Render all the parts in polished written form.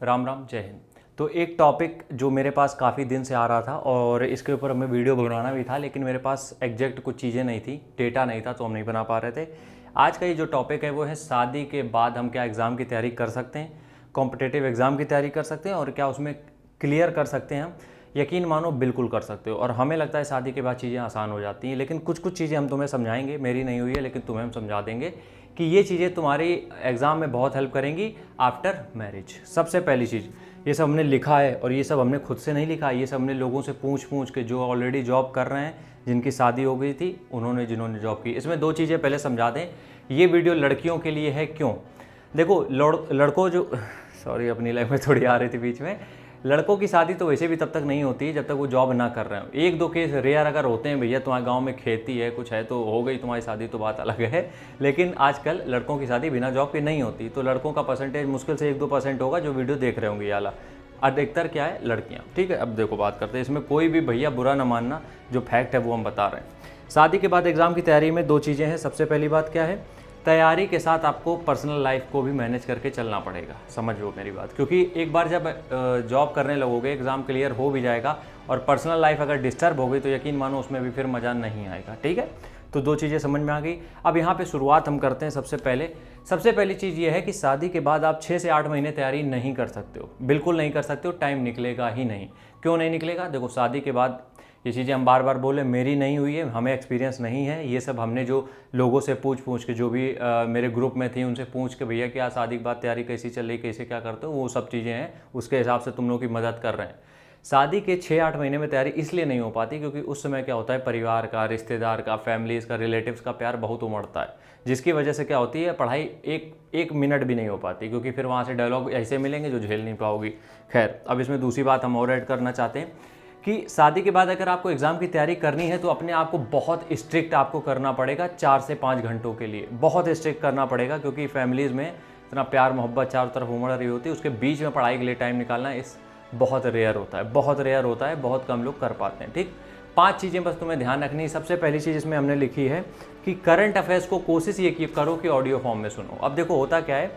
राम राम, जय हिंद। तो एक टॉपिक जो मेरे पास काफ़ी दिन से आ रहा था और इसके ऊपर हमें वीडियो बनाना भी था, लेकिन मेरे पास एग्जैक्ट कुछ चीज़ें नहीं थी, डेटा नहीं था, तो हम नहीं बना पा रहे थे। आज का ये जो टॉपिक है वो है शादी के बाद हम क्या एग्ज़ाम की तैयारी कर सकते हैं, कॉम्पिटिटिव एग्ज़ाम की तैयारी कर सकते हैं और क्या उसमें क्लियर कर सकते हैं हम। यकीन मानो बिल्कुल कर सकते हो। और हमें लगता है शादी के बाद चीज़ें आसान हो जाती हैं, लेकिन कुछ कुछ चीज़ें हम तुम्हें समझाएंगे, मेरी नहीं हुई है लेकिन तुम्हें हम समझा देंगे कि ये चीज़ें तुम्हारी एग्ज़ाम में बहुत हेल्प करेंगी आफ्टर मैरिज। सबसे पहली चीज़, ये सब हमने लिखा है और ये सब हमने खुद से नहीं लिखा है, ये सब हमने लोगों से पूछ पूछ के, जो ऑलरेडी जॉब कर रहे हैं, जिनकी शादी हो गई थी, जिन्होंने जॉब की। इसमें दो चीज़ें पहले समझा दें। ये वीडियो लड़कियों के लिए है। क्यों? देखो, लड़कों जो सॉरी, अपनी लाइफ में थोड़ी आ रही थी बीच में। लड़कों की शादी तो वैसे भी तब तक नहीं होती जब तक वो जॉब ना कर रहे हो। एक दो केस रेयर अगर होते हैं, भैया तुम्हारे गांव में खेती है, कुछ है, तो हो गई तुम्हारी शादी, तो बात अलग है। लेकिन आजकल लड़कों की शादी बिना जॉब के नहीं होती। तो लड़कों का परसेंटेज मुश्किल से 1-2% होगा जो वीडियो देख रहे होंगे। ये वाला अधिकतर क्या है, लड़कियाँ। ठीक है, अब देखो बात करते हैं। इसमें कोई भी भैया बुरा ना मानना, जो फैक्ट है वो हम बता रहे हैं। शादी के बाद एग्ज़ाम की तैयारी में दो चीज़ें हैं। सबसे पहली बात क्या है, तैयारी के साथ आपको पर्सनल लाइफ को भी मैनेज करके चलना पड़ेगा। समझ लो मेरी बात, क्योंकि एक बार जब जॉब करने लगोगे, एग्ज़ाम क्लियर हो भी जाएगा और पर्सनल लाइफ अगर डिस्टर्ब हो गई तो यकीन मानो उसमें भी फिर मज़ा नहीं आएगा। ठीक है, तो दो चीज़ें समझ में आ गई। अब यहाँ पे शुरुआत हम करते हैं। सबसे पहली चीज़ ये है कि शादी के बाद आप 6 से 8 महीने तैयारी नहीं कर सकते हो, बिल्कुल नहीं कर सकते हो। टाइम निकलेगा ही नहीं। क्यों नहीं निकलेगा? देखो, शादी के बाद ये चीज़ें हम बार बार बोले, मेरी नहीं हुई है, हमें एक्सपीरियंस नहीं है। ये सब हमने जो लोगों से पूछ के, जो भी मेरे ग्रुप में थी उनसे पूछ के, भैया क्या शादी के बाद तैयारी कैसी चल रही, कैसे क्या करते हो, वो सब चीज़ें हैं, उसके हिसाब से तुम लोग की मदद कर रहे हैं। शादी के 6-8 महीने में तैयारी इसलिए नहीं हो पाती क्योंकि उस समय क्या होता है, परिवार का, रिश्तेदार का, फैमिलीज़ का, रिलेटिव्स का प्यार बहुत उमड़ता है, जिसकी वजह से क्या होती है, पढ़ाई एक मिनट भी नहीं हो पाती, क्योंकि फिर वहाँ से डायलॉग ऐसे मिलेंगे जो झेल नहीं पाओगी। खैर, अब इसमें दूसरी बात हम और ऐड करना चाहते हैं कि शादी के बाद अगर आपको एग्ज़ाम की तैयारी करनी है तो अपने आप को बहुत स्ट्रिक्ट आपको करना पड़ेगा। 4 से 5 घंटों के लिए बहुत स्ट्रिक्ट करना पड़ेगा, क्योंकि फैमिलीज़ में इतना प्यार मोहब्बत चारों तरफ उमड़ रही होती है, उसके बीच में पढ़ाई के लिए टाइम निकालना बहुत रेयर होता है, बहुत कम लोग कर पाते हैं। ठीक, 5 चीज़ें बस तुम्हें ध्यान रखनी है। सबसे पहली चीज़ इसमें हमने लिखी है कि करंट अफेयर्स को कोशिश ये करो कि ऑडियो फॉर्म में सुनो। अब देखो होता क्या है,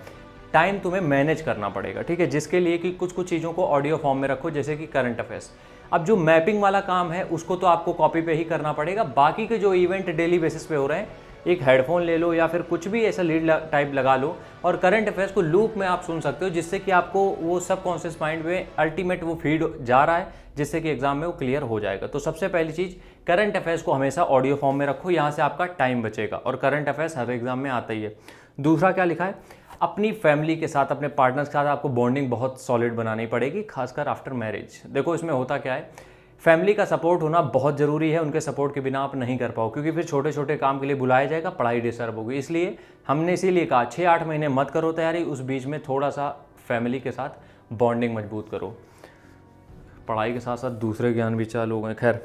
टाइम तुम्हें मैनेज करना पड़ेगा, ठीक है, जिसके लिए कि कुछ चीज़ों को ऑडियो फॉर्म में रखो, जैसे कि करंट अफेयर्स। अब जो मैपिंग वाला काम है उसको तो आपको कॉपी पे ही करना पड़ेगा। बाकी के जो इवेंट डेली बेसिस पे हो रहे हैं, एक हेडफोन ले लो या फिर कुछ भी ऐसा लीड टाइप लगा लो और करंट अफेयर्स को लूप में आप सुन सकते हो, जिससे कि आपको वो सब कॉन्शियस माइंड में अल्टीमेट वो फीड जा रहा है, जिससे कि एग्जाम में वो क्लियर हो जाएगा। तो सबसे पहली चीज़, करंट अफेयर्स को हमेशा ऑडियो फॉर्म में रखो, यहाँ से आपका टाइम बचेगा और करंट अफेयर्स हर एग्जाम में आता ही है। दूसरा क्या लिखा है, अपनी फैमिली के साथ, अपने पार्टनर्स के साथ आपको बॉन्डिंग बहुत सॉलिड बनानी पड़ेगी, खासकर आफ्टर मैरिज। देखो इसमें होता क्या है, फैमिली का सपोर्ट होना बहुत ज़रूरी है। उनके सपोर्ट के बिना आप नहीं कर पाओ, क्योंकि फिर छोटे छोटे काम के लिए बुलाया जाएगा, पढ़ाई डिस्टर्ब होगी। इसलिए हमने इसीलिए कहा 6-8 महीने मत करो तैयारी, उस बीच में थोड़ा सा फैमिली के साथ बॉन्डिंग मजबूत करो। पढ़ाई के साथ साथ दूसरे ज्ञान भी चालू हो गए, खैर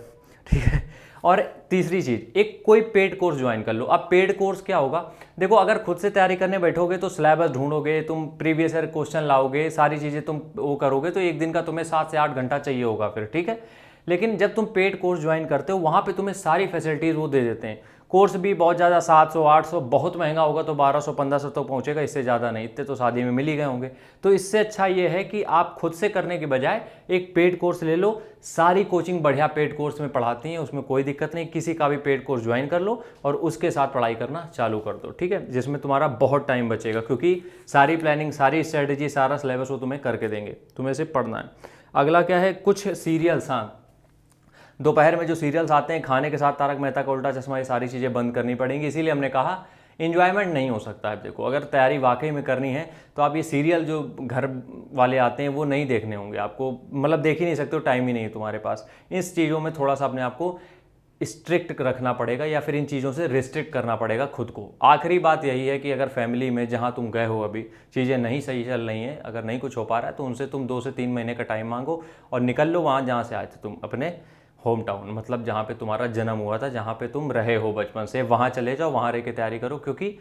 ठीक है। और तीसरी चीज़, एक कोई पेड कोर्स ज्वाइन कर लो। अब पेड कोर्स क्या होगा, देखो अगर खुद से तैयारी करने बैठोगे तो सिलेबस ढूंढोगे, तुम प्रीवियस ईयर क्वेश्चन लाओगे, सारी चीज़ें तुम वो करोगे, तो एक दिन का तुम्हें 7 से 8 घंटा चाहिए होगा फिर, ठीक है। लेकिन जब तुम पेड कोर्स ज्वाइन करते हो, वहाँ पे तुम्हें सारी फैसिलिटीज़ वो दे देते हैं। कोर्स भी बहुत ज़्यादा 700-800, बहुत महंगा होगा तो 1200-1500 तक पहुँचेगा, इससे ज़्यादा नहीं। इतने तो शादी में मिल ही गए होंगे। तो इससे अच्छा ये है कि आप खुद से करने के बजाय एक पेड कोर्स ले लो। सारी कोचिंग बढ़िया पेड कोर्स में पढ़ाती हैं, उसमें कोई दिक्कत नहीं। किसी का भी पेड कोर्स ज्वाइन कर लो और उसके साथ पढ़ाई करना चालू कर दो, ठीक है, जिसमें तुम्हारा बहुत टाइम बचेगा, क्योंकि सारी प्लानिंग, सारी स्ट्रेटेजी, सारा सिलेबस वो तुम्हें करके देंगे, तुम्हें सिर्फ पढ़ना है। अगला क्या है, कुछ सीरियल्स। हाँ, दोपहर में जो सीरियल्स आते हैं, खाने के साथ तारक मेहता का उल्टा चश्मा, ये सारी चीज़ें बंद करनी पड़ेंगी। इसीलिए हमने कहा इन्जॉयमेंट नहीं हो सकता है। देखो अगर तैयारी वाकई में करनी है तो आप ये सीरियल जो घर वाले आते हैं वो नहीं देखने होंगे आपको, मतलब देख ही नहीं सकते हो, टाइम ही नहीं है तुम्हारे पास। इस चीज़ों में थोड़ा सा अपने आप को स्ट्रिक्ट रखना पड़ेगा, या फिर इन चीज़ों से रिस्ट्रिक्ट करना पड़ेगा खुद को। आखिरी बात यही है कि अगर फैमिली में, जहाँ तुम गए हो, अभी चीज़ें नहीं सही चल रही हैं, अगर नहीं कुछ हो पा रहा है, तो उनसे तुम 2 से 3 महीने का टाइम मांगो और निकल लो वहाँ जहाँ से आए थे तुम, अपने होम टाउन, मतलब जहाँ पे तुम्हारा जन्म हुआ था, जहाँ पे तुम रहे हो बचपन से, वहाँ चले जाओ, वहाँ रह के तैयारी करो। क्योंकि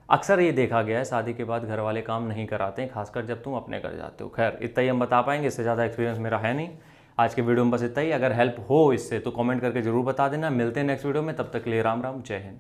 अक्सर ये देखा गया है, शादी के बाद घर वाले काम नहीं कराते हैं, खासकर जब तुम अपने घर जाते हो। खैर इतना ही हम बता पाएंगे, इससे ज़्यादा एक्सपीरियंस मेरा है नहीं। आज के वीडियो में बस इतना ही। अगर हेल्प हो इससे तो कमेंट करके जरूर बता देना। मिलते हैं नेक्स्ट वीडियो में, तब तक के लिए राम राम, जय हिंद।